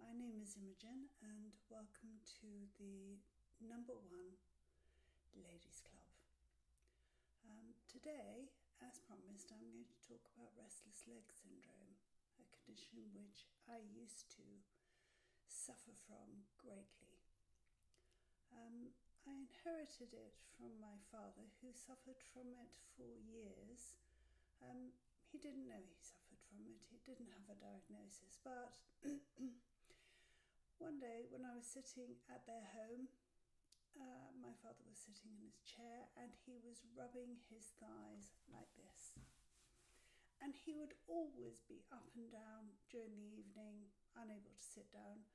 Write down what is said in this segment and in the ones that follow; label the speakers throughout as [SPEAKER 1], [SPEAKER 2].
[SPEAKER 1] My name is Imogen and welcome to the #1 Ladies Club. Today, as promised, I'm going to talk about Restless Leg Syndrome, a condition which I used to suffer from greatly. I inherited it from my father, who suffered from it for years. He didn't know he suffered from it, he didn't have a diagnosis, but one day when I was sitting at their home, my father was sitting in his chair and he was rubbing his thighs like this. And he would always be up and down during the evening, unable to sit down.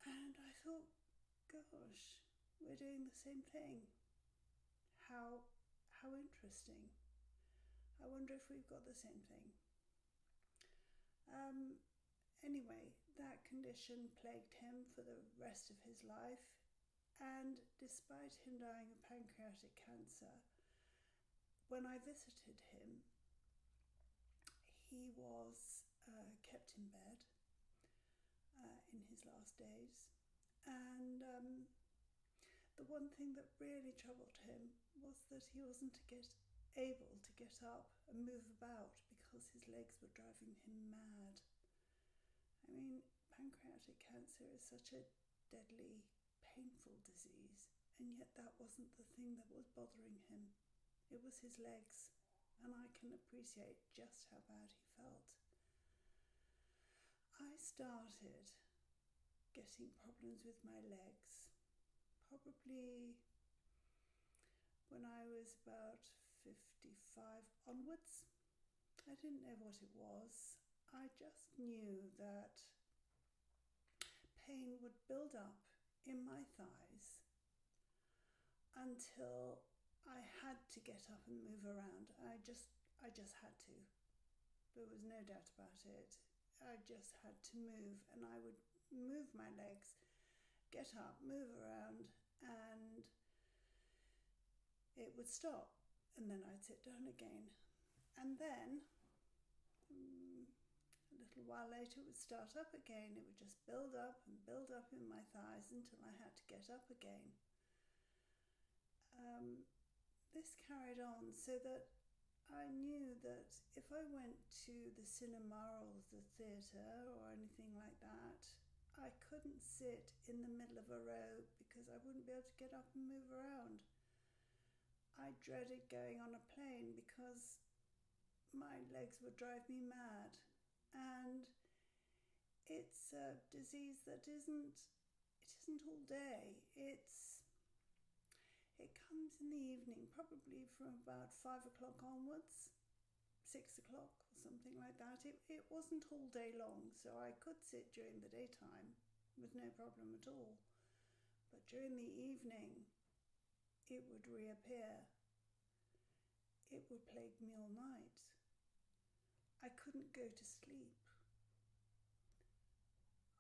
[SPEAKER 1] And I thought, gosh, we're doing the same thing. How interesting. I wonder if we've got the same thing. Anyway, that condition plagued him for the rest of his life, and despite him dying of pancreatic cancer, when I visited him, he was kept in bed in his last days, and the one thing that really troubled him was that he wasn't able to get up and move about because his legs were driving him mad. I mean, pancreatic cancer is such a deadly, painful disease, and yet that wasn't the thing that was bothering him. It was his legs, and I can appreciate just how bad he felt. I started getting problems with my legs probably when I was about 55 onwards. I didn't know what it was. I just knew that pain would build up in my thighs until I had to get up and move around. I just had to. There was no doubt about it. I just had to move, and I would move my legs, get up, move around, and it would stop, and then I'd sit down again. And then a little while later it would start up again. It would just build up and build up in my thighs until I had to get up again. This carried on so that I knew that if I went to the cinema or the theatre or anything like that, I couldn't sit in the middle of a row because I wouldn't be able to get up and move around. I dreaded going on a plane because my legs would drive me mad. And it's a disease that isn't all day. It comes in the evening, probably from about 5 o'clock onwards, 6 o'clock or something like that. It wasn't all day long, so I could sit during the daytime with no problem at all. But during the evening, it would reappear. It would plague me all night. I couldn't go to sleep.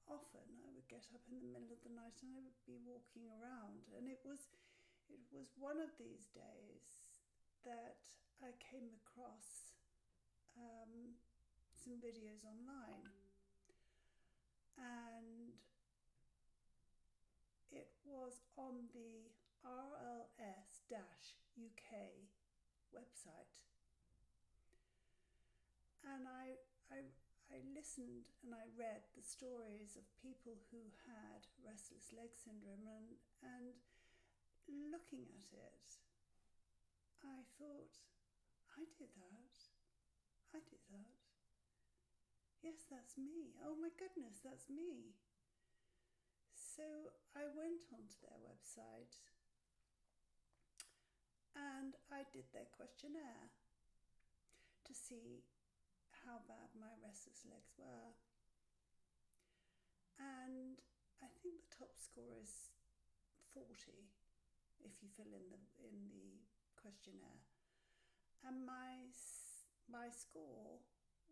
[SPEAKER 1] Often I would get up in the middle of the night and I would be walking around, and it was one of these days that I came across some videos online, and it was on the RLS-UK website. And I listened and I read the stories of people who had restless leg syndrome, and looking at it, I thought, I did that. Yes, that's me. Oh my goodness, that's me. So I went onto their website and I did their questionnaire to see how bad my restless legs were. And I think the top score is 40 if you fill in the questionnaire. And my score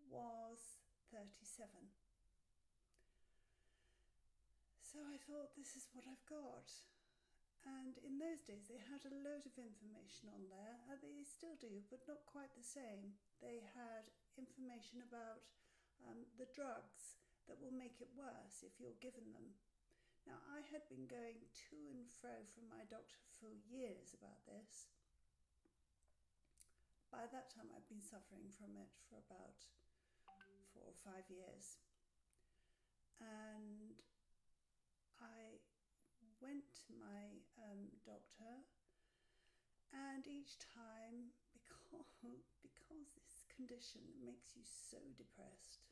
[SPEAKER 1] was 37. So I thought, this is what I've got. And in those days they had a load of information on there. They still do, but not quite the same. They had information about the drugs that will make it worse if you're given them. Now, I had been going to and fro from my doctor for years about this. By that time, I'd been suffering from it for about 4 or 5 years. And I went to my doctor, and each time, because this condition makes you so depressed,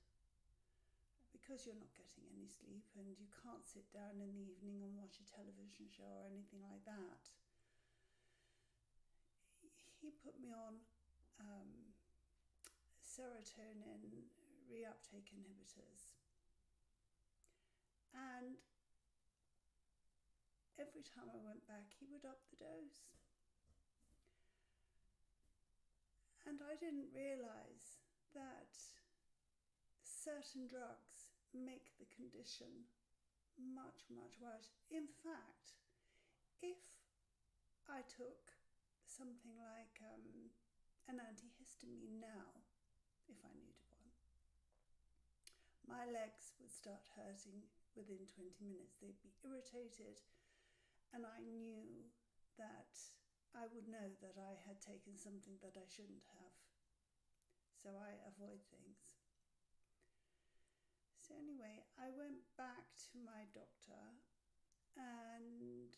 [SPEAKER 1] because you're not getting any sleep and you can't sit down in the evening and watch a television show or anything like that, he put me on serotonin reuptake inhibitors. And every time I went back, he would up the dose. And I didn't realise that certain drugs make the condition much, much worse. In fact, if I took something like an antihistamine now, if I needed one, my legs would start hurting within 20 minutes. They'd be irritated, and I knew that I would know that I had taken something that I shouldn't have. So I avoid things. So anyway, I went back to my doctor and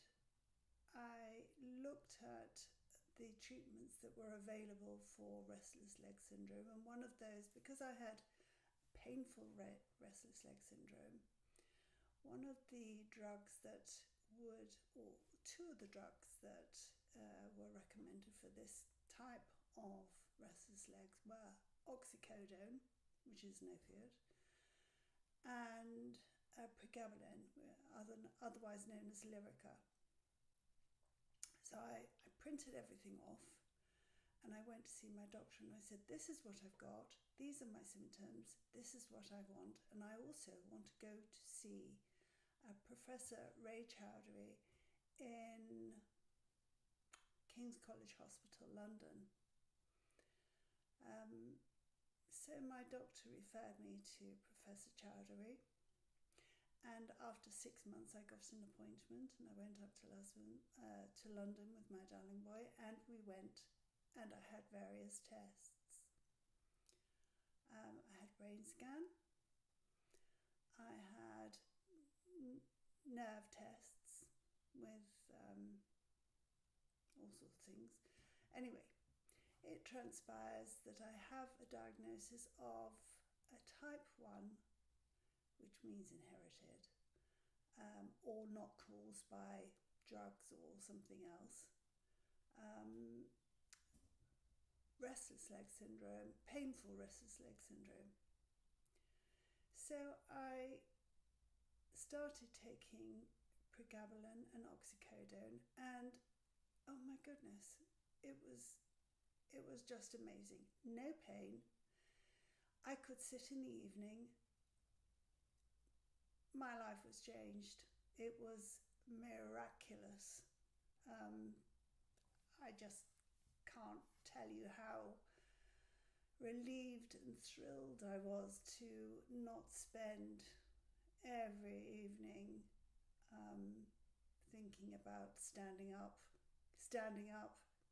[SPEAKER 1] I looked at the treatments that were available for restless leg syndrome, and one of those, because I had painful restless leg syndrome, one of the drugs that would, or two of the drugs that were recommended for this type of restless legs were oxycodone, which is an opioid, and pregabalin, otherwise known as Lyrica. So I printed everything off and I went to see my doctor and I said, this is what I've got, these are my symptoms, this is what I want, and I also want to go to see Professor Ray Chowdhury in King's College Hospital, London. So my doctor referred me to Professor Chowdhury, and after 6 months I got an appointment and I went up to London with my darling boy, and we went and I had various tests. I had brain scan, I had nerve tests with all sorts of things. Anyway, it transpires that I have a diagnosis of a type 1, which means inherited, or not caused by drugs or something else. Restless leg syndrome, painful restless leg syndrome. So I started taking pregabalin and oxycodone, and oh my goodness, it was just amazing. No pain. I could sit in the evening. My life was changed. It was miraculous. I just can't tell you how relieved and thrilled I was to not spend every evening thinking about standing up,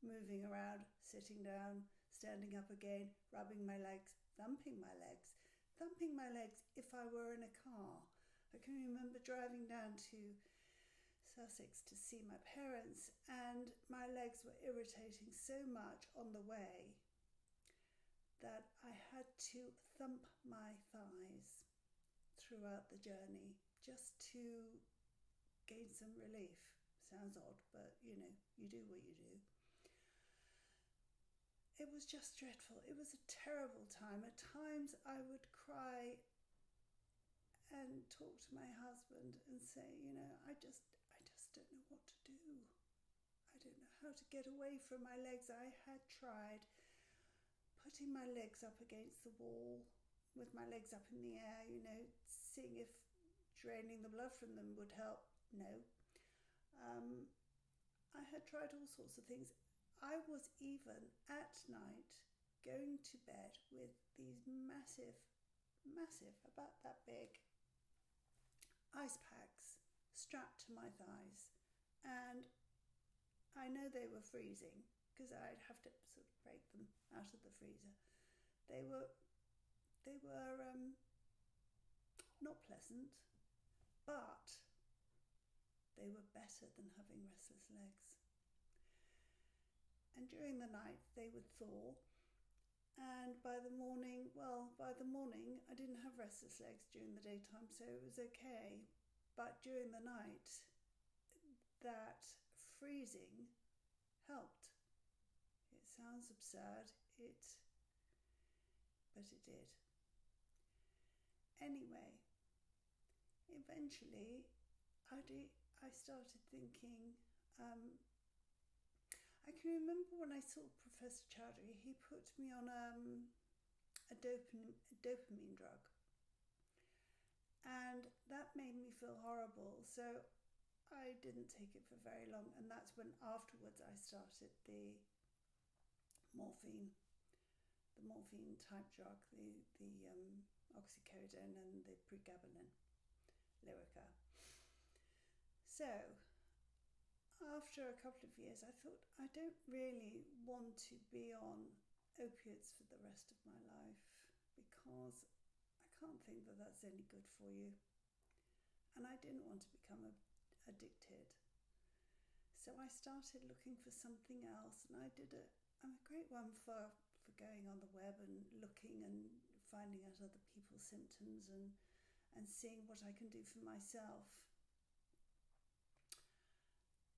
[SPEAKER 1] moving around, sitting down, standing up again, rubbing my legs, thumping my legs if I were in a car. I can remember driving down to Sussex to see my parents, and my legs were irritating so much on the way that I had to thump my thighs throughout the journey just to gain some relief. Sounds odd, but you know, you do what you do. It was just dreadful. It was a terrible time. At times I would cry and talk to my husband and say, you know, I just don't know what to do. I don't know how to get away from my legs. I had tried putting my legs up against the wall with my legs up in the air, you know, seeing if draining the blood from them would help. No. I had tried all sorts of things. I was even at night going to bed with these massive, about that big ice packs strapped to my thighs, and I know they were freezing because I'd have to sort of break them out of the freezer. They were not pleasant, but they were better than having restless legs. And during the night they would thaw, and by the morning I didn't have restless legs during the daytime, so it was okay. But during the night, that freezing helped. It sounds absurd, but it did. Anyway, eventually I started thinking, I can remember when I saw Professor Chowdhury, he put me on a dopamine drug, and that made me feel horrible, so I didn't take it for very long, and that's when afterwards I started the morphine type drug, the oxycodone and the pregabalin, Lyrica. So after a couple of years, I thought, I don't really want to be on opiates for the rest of my life, because I can't think that that's any good for you, and I didn't want to become addicted. So I started looking for something else, and I'm a great one for going on the web and looking and finding out other people's symptoms and seeing what I can do for myself.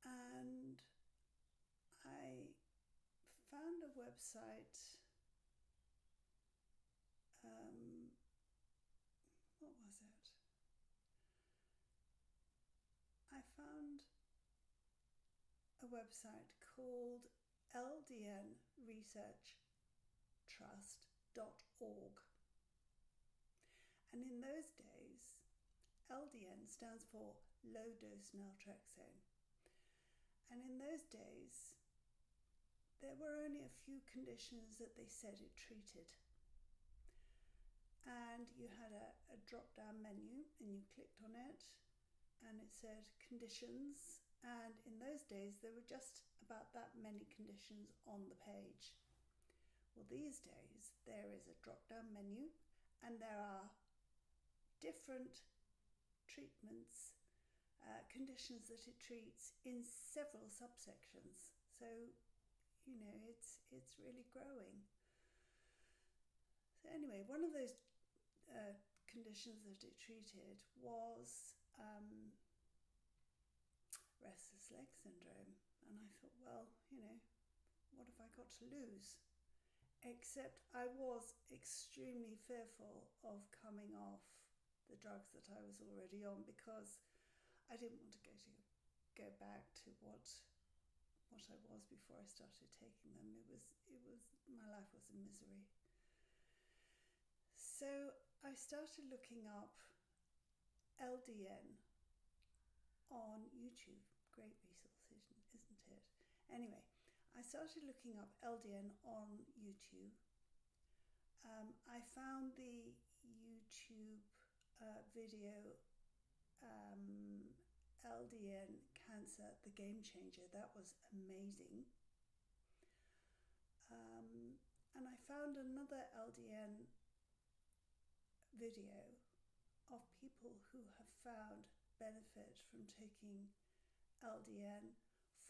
[SPEAKER 1] And I found a website, what was it? I found a website called ldnresearchtrust.org. And in those days, LDN stands for low dose naltrexone. And in those days, there were only a few conditions that they said it treated. And you had a drop-down menu, and you clicked on it, and it said conditions. And in those days, there were just about that many conditions on the page. Well, these days, there is a drop-down menu, and there are different treatments, conditions that it treats in several subsections. So, it's really growing. So anyway, one of those conditions that it treated was Restless Leg Syndrome. And I thought, well, what have I got to lose? Except I was extremely fearful of coming off the drugs that I was already on, because I didn't want to go back to what I was before I started taking them. My life was a misery. So I started looking up LDN on YouTube. Great resource, isn't it? Anyway, I started looking up LDN on YouTube. I found the YouTube video LDN Cancer, the Game Changer. That was amazing. And I found another LDN video of people who have found benefit from taking LDN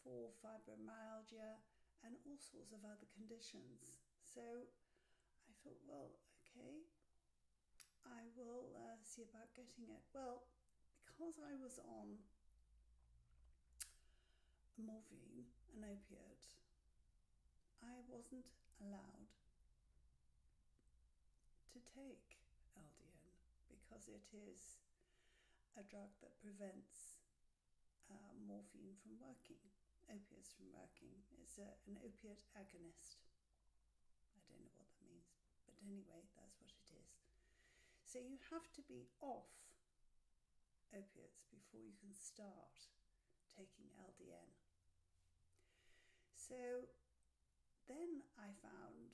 [SPEAKER 1] for fibromyalgia and all sorts of other conditions. So I thought, well, okay, I will see about getting it. Well, because I was on morphine, an opiate, I wasn't allowed to take LDN because it is a drug that prevents morphine from working, opiates from working. It's an opiate agonist. I don't know what that means, but anyway, that's what it is. So you have to be off opiates before you can start taking LDN. So then I found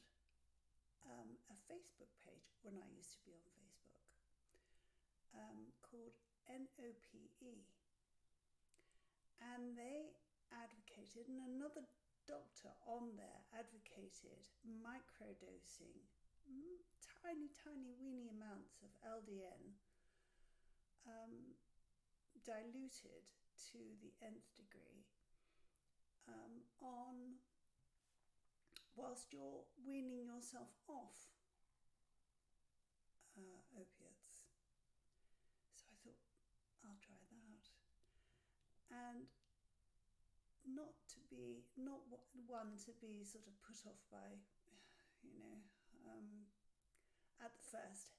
[SPEAKER 1] a Facebook page when I used to be on Facebook called NOPE. And they advocated, and another doctor on there advocated microdosing, tiny, tiny, weeny amounts of LDN, diluted to the nth degree, on whilst you're weaning yourself off opiates. So I thought, I'll try that. And not one to be sort of put off by, at the first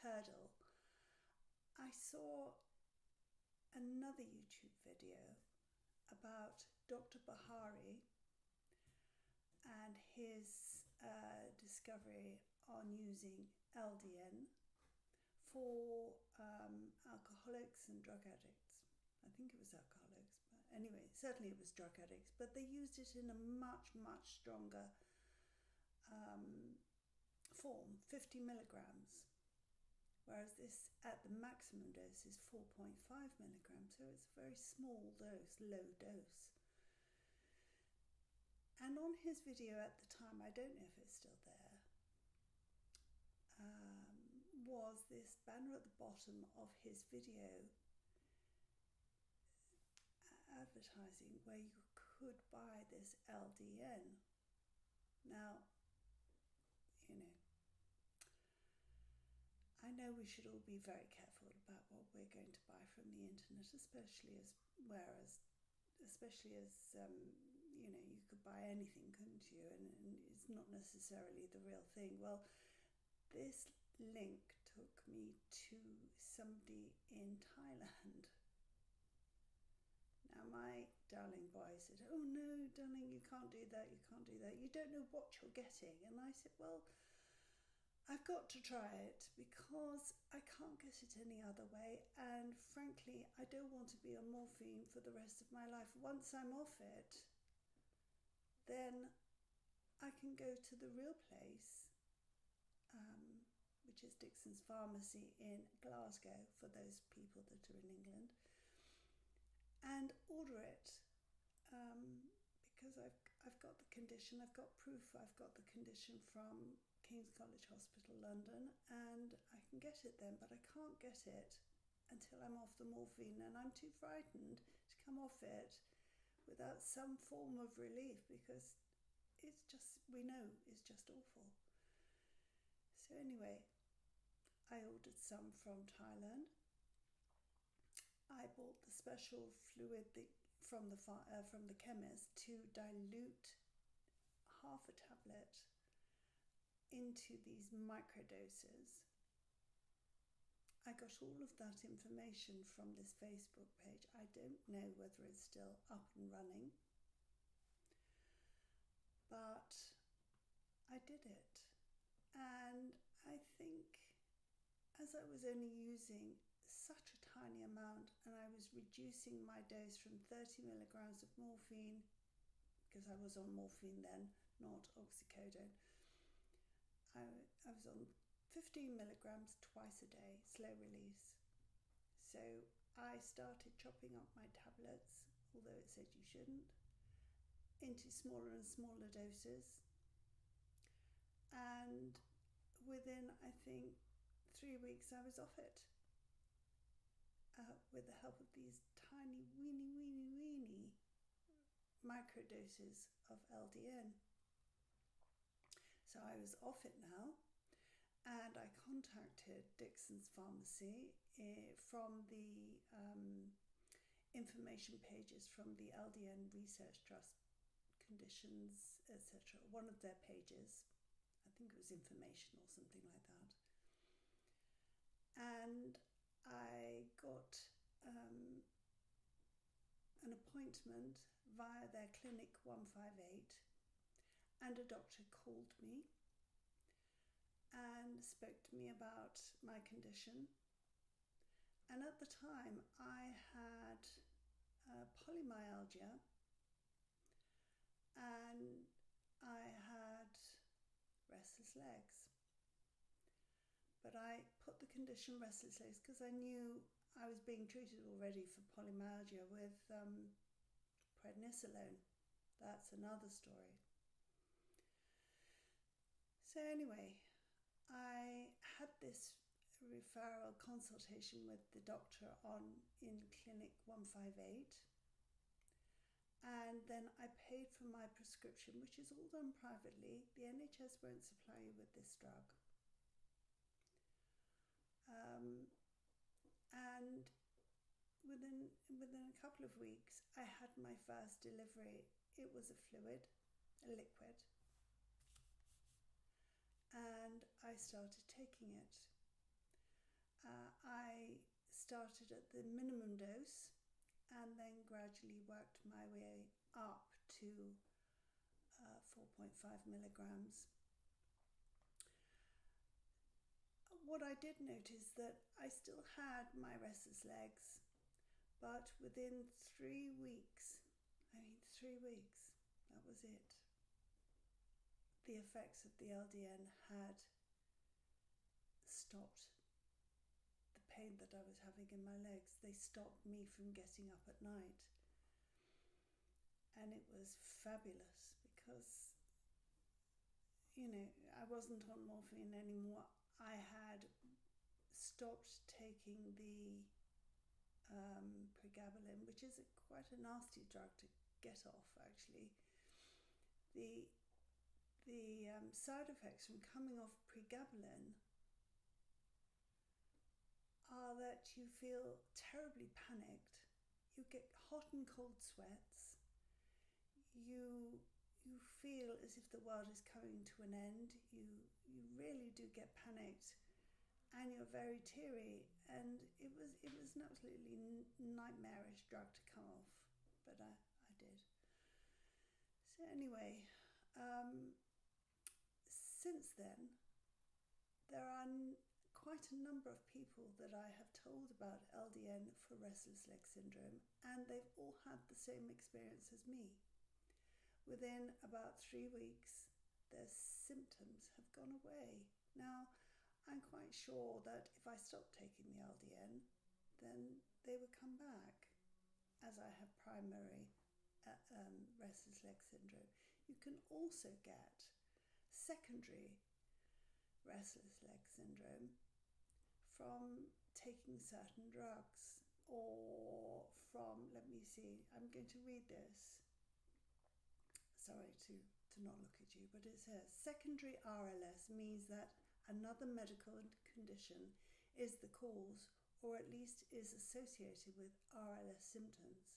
[SPEAKER 1] hurdle. I saw another YouTube video about Dr. Bahari and his discovery on using LDN for alcoholics and drug addicts. I think it was alcoholics, but anyway, certainly it was drug addicts, but they used it in a much, much stronger form, 50 milligrams, whereas this at the maximum dose is 4.5 milligrams, so it's a very small dose, low dose. And on his video at the time, I don't know if it's still there, was this banner at the bottom of his video advertising where you could buy this LDN. Now, I know we should all be very careful about what we're going to buy from the internet, especially as you could buy anything, couldn't you? And it's not necessarily the real thing. Well, this link took me to somebody in Thailand. Now, my darling boy said, "Oh no, darling, you can't do that, you can't do that. You don't know what you're getting." And I said, "Well, I've got to try it because I can't get it any other way. And frankly, I don't want to be on morphine for the rest of my life. Once I'm off it, then I can go to the real place, which is Dixon's Pharmacy in Glasgow, for those people that are in England, and order it, because I've got the condition, I've got proof, I've got the condition from King's College Hospital, London, and I can get it then, but I can't get it until I'm off the morphine, and I'm too frightened to come off it without some form of relief, because it's just, we know, it's just awful." So anyway, I ordered some from Thailand. I bought the special fluid from the chemist to dilute half a tablet into these microdoses. I got all of that information from this Facebook page. I don't know whether it's still up and running, but I did it. And I think, as I was only using such a tiny amount, and I was reducing my dose from 30 milligrams of morphine, because I was on morphine then, not oxycodone. I was on 15 milligrams twice a day, slow release. So I started chopping up my tablets, although it said you shouldn't, into smaller and smaller doses. And within, I think, 3 weeks, I was off it, with the help of these tiny, weeny microdoses of LDN. So I was off it now, and I contacted Dixon's Pharmacy from the information pages from the LDN Research Trust Conditions, etc. One of their pages, I think it was information or something like that. And I got an appointment via their Clinic 158, and a doctor called me and spoke to me about my condition. And at the time, I had polymyalgia, and I had restless legs. But I put the condition restless legs because I knew I was being treated already for polymyalgia with prednisolone. That's another story. So anyway, I had this referral consultation with the doctor in clinic 158, and then I paid for my prescription, which is all done privately. The NHS won't supply you with this drug. And within a couple of weeks, I had my first delivery. It was a fluid, a liquid, and I started taking it. I started at the minimum dose and then gradually worked my way up to 4.5 milligrams. What I did notice that I still had my restless legs, but within 3 weeks, that was it. The effects of the LDN had stopped the pain that I was having in my legs. They stopped me from getting up at night. And it was fabulous because, I wasn't on morphine anymore. I had stopped taking the pregabalin, which is quite a nasty drug to get off, actually. The side effects from coming off pregabalin are that you feel terribly panicked. You get hot and cold sweats. You feel as if the world is coming to an end. You really do get panicked, and you're very teary. And it was an absolutely nightmarish drug to come off, but I did. So anyway, since then, there are quite a number of people that I have told about LDN for restless leg syndrome, and they've all had the same experience as me. Within about 3 weeks, their symptoms have gone away. Now, I'm quite sure that if I stopped taking the LDN, then they would come back, as I have primary restless leg syndrome. You can also get secondary restless leg syndrome from taking certain drugs, or from, let me see, I'm going to read this. Sorry to not look at you, but it says secondary RLS means that another medical condition is the cause, or at least is associated with RLS symptoms.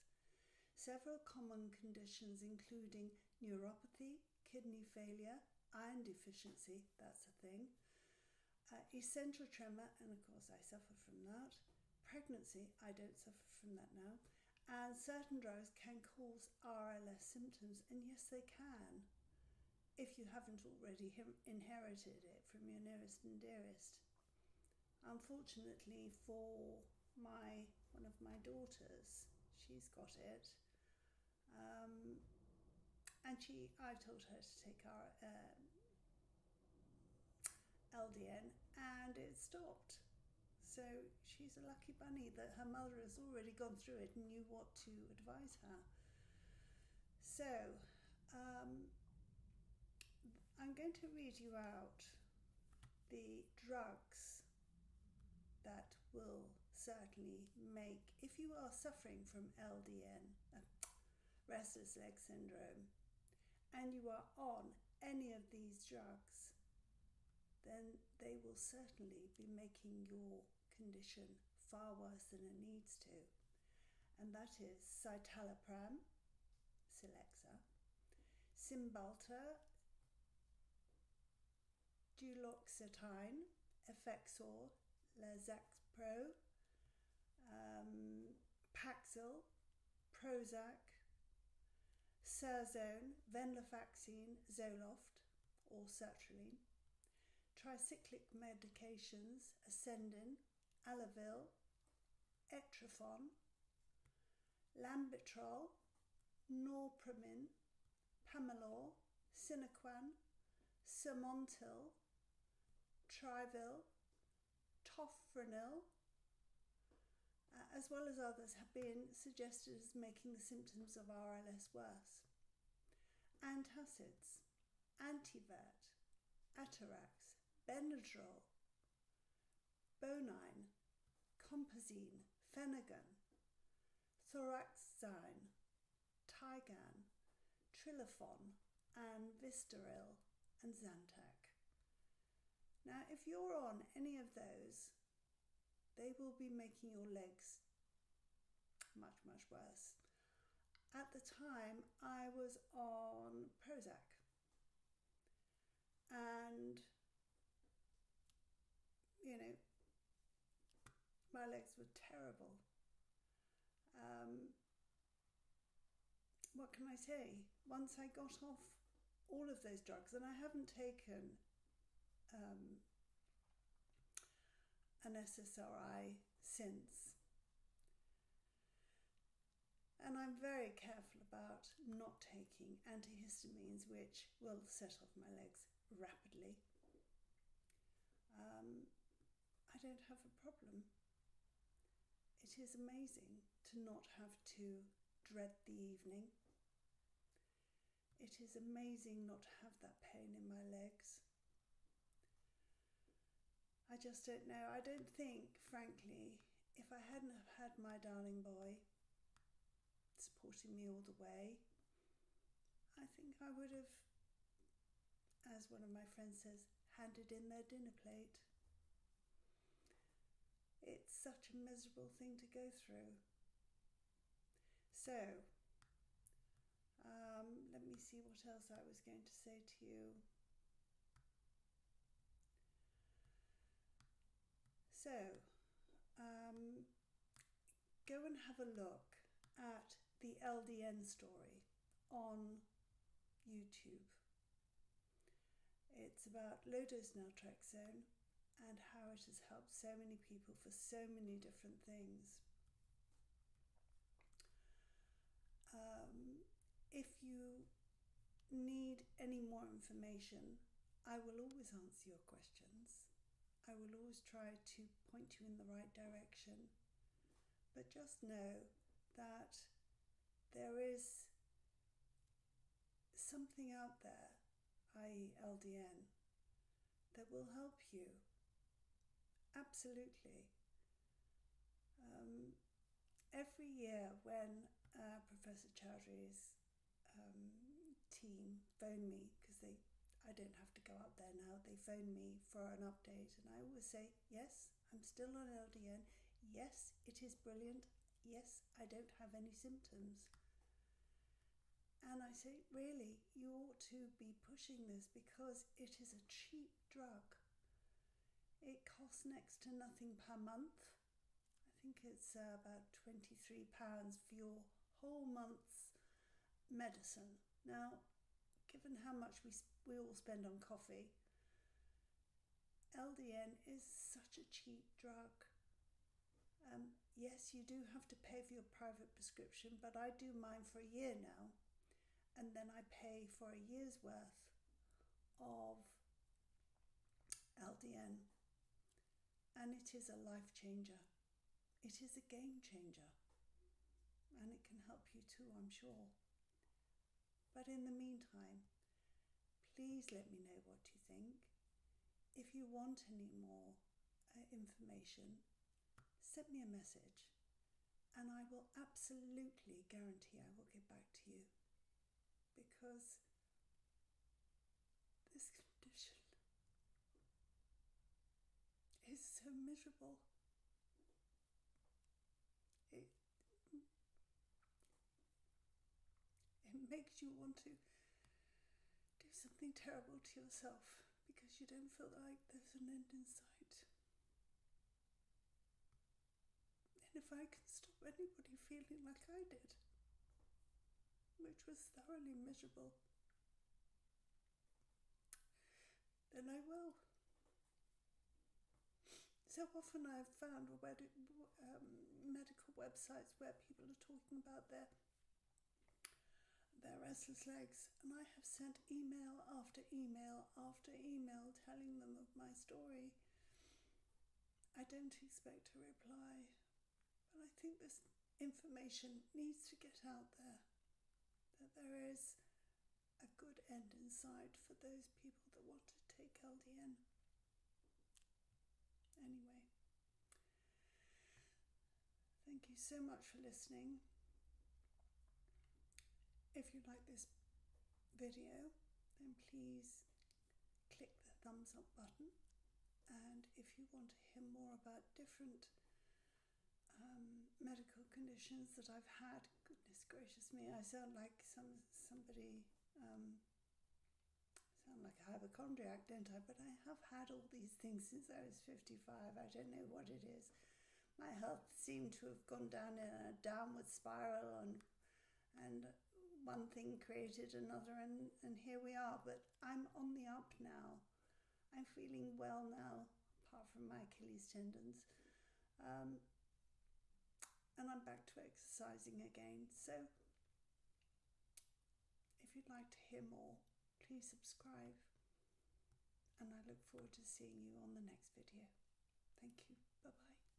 [SPEAKER 1] Several common conditions including neuropathy, kidney failure, iron deficiency, that's a thing, essential tremor, and of course I suffer from that, pregnancy, I don't suffer from that now, and certain drugs can cause RLS symptoms, and yes they can, if you haven't already inherited it from your nearest and dearest. Unfortunately for one of my daughters, she's got it, and I told her to take our LDN, and it stopped. So she's a lucky bunny that her mother has already gone through it and knew what to advise her. So I'm going to read you out the drugs that will certainly make, if you are suffering from LDN, restless leg syndrome, and you are on any of these drugs, then they will certainly be making your condition far worse than it needs to. And that is citalopram, Celexa, Cymbalta, duloxetine, Effexor, Lazaxpro, Paxil, Prozac, Surzone, venlafaxine, Zoloft or sertraline, tricyclic medications, Ascendin, Alavil, Etrafon, Lambitrol, Norpramin, Pamelor, Sinequan, Sermontil, Trivil, Tofranil, as well as others, have been suggested as making the symptoms of RLS worse. Antacids, Antivet, Atarax, Benadryl, Bonine, Compazine, Phenergan, Thoraxine, Tigan, Trilofon, and Vistaril and Zantac. Now, if you're on any of those, they will be making your legs much, much worse. At the time, I was on Prozac, and my legs were terrible. What can I say? Once I got off all of those drugs, and I haven't taken an SSRI since, and I'm very careful about not taking antihistamines, which will set off my legs rapidly. I don't have a problem. It is amazing to not have to dread the evening. It is amazing not to have that pain in my legs. I just don't know. I don't think, frankly, if I hadn't have had my darling boy supporting me all the way, I think I would have, as one of my friends says, handed in their dinner plate. It's such a miserable thing to go through. So, let me see what else I was going to say to you. So, go and have a look at the LDN story on YouTube. It's about low-dose naltrexone and how it has helped so many people for so many different things. If you need any more information, I will always answer your questions. I will always try to point you in the right direction. But just know that there is something out there, i.e. LDN, that will help you. Absolutely. Every year when Professor Chowdhury's team phone me, because I don't have to go up there now, they phone me for an update, and I always say, yes, I'm still on LDN, yes, it is brilliant, yes, I don't have any symptoms. And I say, really, you ought to be pushing this because it is a cheap drug. It costs next to nothing per month. I think it's about £23 for your whole month's medicine. Now, given how much we all spend on coffee, LDN is such a cheap drug. Yes, you do have to pay for your private prescription, but I do mine for a year now, and then I pay for a year's worth of LDN, and it is a life changer. It is a game changer, and it can help you too, I'm sure. But in the meantime, please let me know what you think. If you want any more information, send me a message, and I will absolutely guarantee I will get back to you, because this condition is so miserable. It makes you want to do something terrible to yourself because you don't feel like there's an end in sight. And if I can stop anybody feeling like I did, which was thoroughly miserable, then I will. So often I've found medical websites where people are talking about their restless legs, and I have sent email after email after email telling them of my story. I don't expect a reply, but I think this information needs to get out there, that there is a good end in sight for those people that want to take LDN. Anyway, thank you so much for listening. If you like this video, then please click the thumbs up button. And if you want to hear more about different medical conditions that I've had, goodness gracious me, I sound like somebody, sound like a hypochondriac, don't I? But I have had all these things since I was 55. I don't know what it is. My health seemed to have gone down in a downward spiral, and one thing created another, and here we are. But I'm on the up now. I'm feeling well now, apart from my Achilles tendons. And I'm back to exercising again. So if you'd like to hear more, please subscribe. And I look forward to seeing you on the next video. Thank you. Bye-bye.